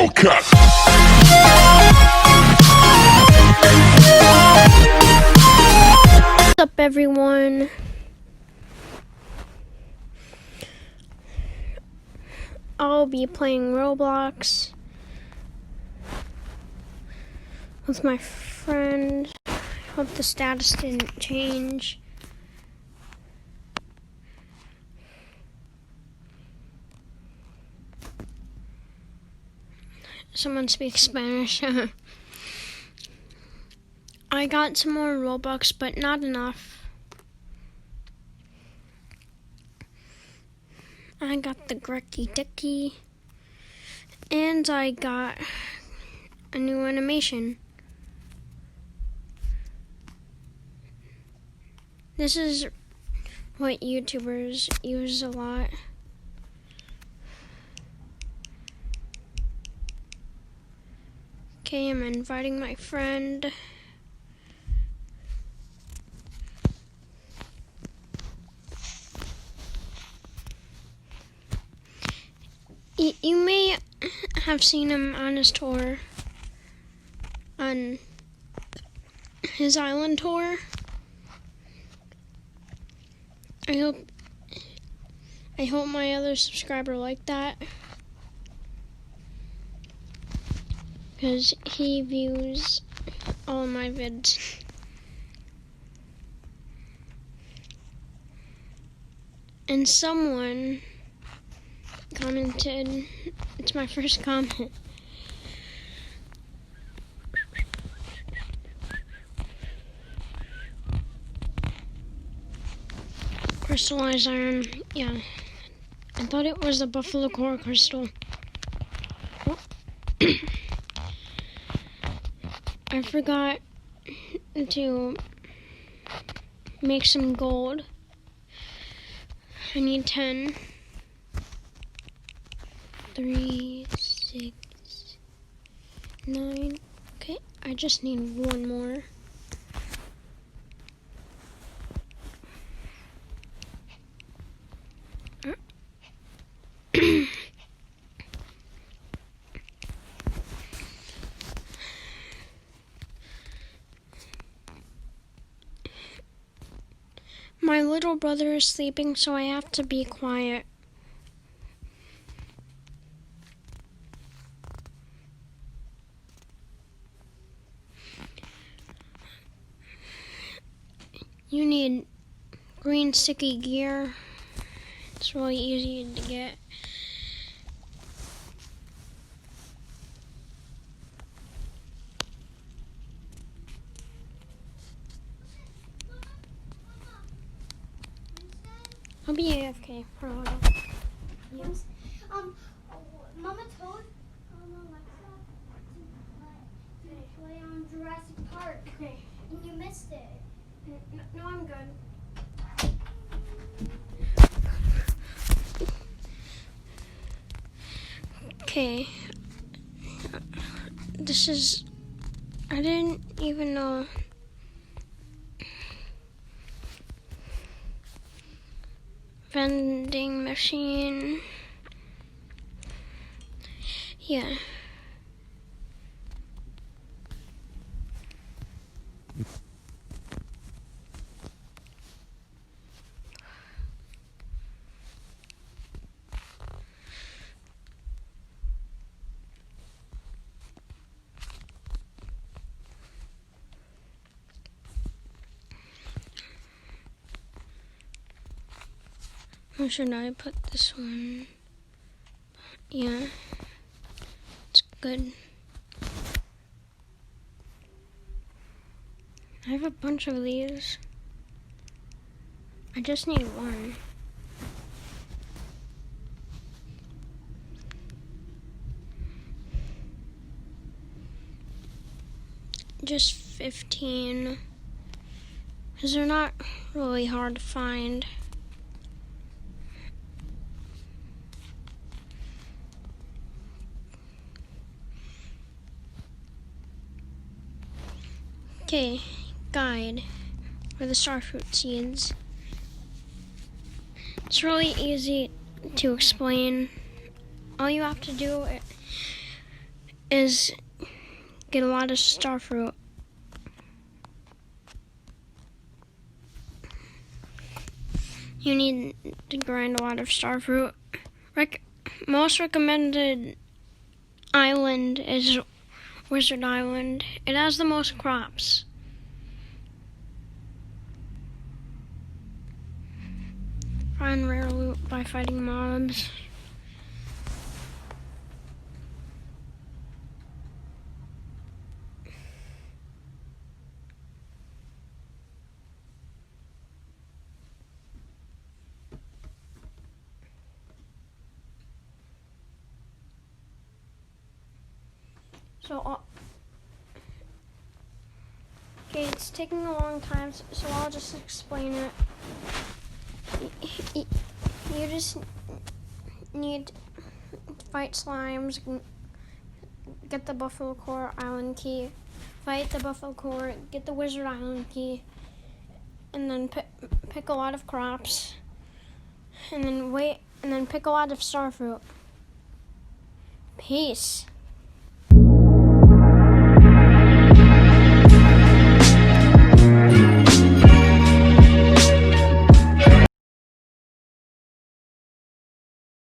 Hellcat. What's up, everyone? I'll be playing Roblox with my friend. Hope the status didn't change. Someone speaks Spanish. I got some more Robux, but not enough. I got the Grecky Dicky, and I got a new animation. This is what YouTubers use a lot. Okay, I'm inviting my friend. You may have seen him on his tour, on his island tour. I hope my other subscriber liked that, because he views all my vids. And someone commented, it's my first comment. Crystallized iron, yeah. I thought it was a buffalo core crystal. Oh. I forgot to make some gold. I need 10. 3, 6, 9. Okay, I just need one more. My little brother is sleeping, so I have to be quiet. You need green sticky gear. It's really easy to get. I'll be AFK for a while. Yes. Mama told Alexa to play on Jurassic Park. Okay. And you missed it. No, I'm good. Okay. This is... I didn't even know... Vending machine. Yeah. Or should I put this one? Yeah, it's good. I have a bunch of these. I just need one. Just 15, because they're not really hard to find. Okay, guide for the starfruit seeds. It's really easy to explain. All you have to do is get a lot of starfruit. You need to grind a lot of starfruit. Most recommended island is Wizard Island. It has the most crops. Find rare loot by fighting mobs. Okay, it's taking a long time, so I'll just explain it. You just need to fight slimes, get the Buffalo Core Island key, fight the Buffalo Core, get the Wizard Island key, and then pick a lot of crops, and then wait, and then pick a lot of starfruit. Peace.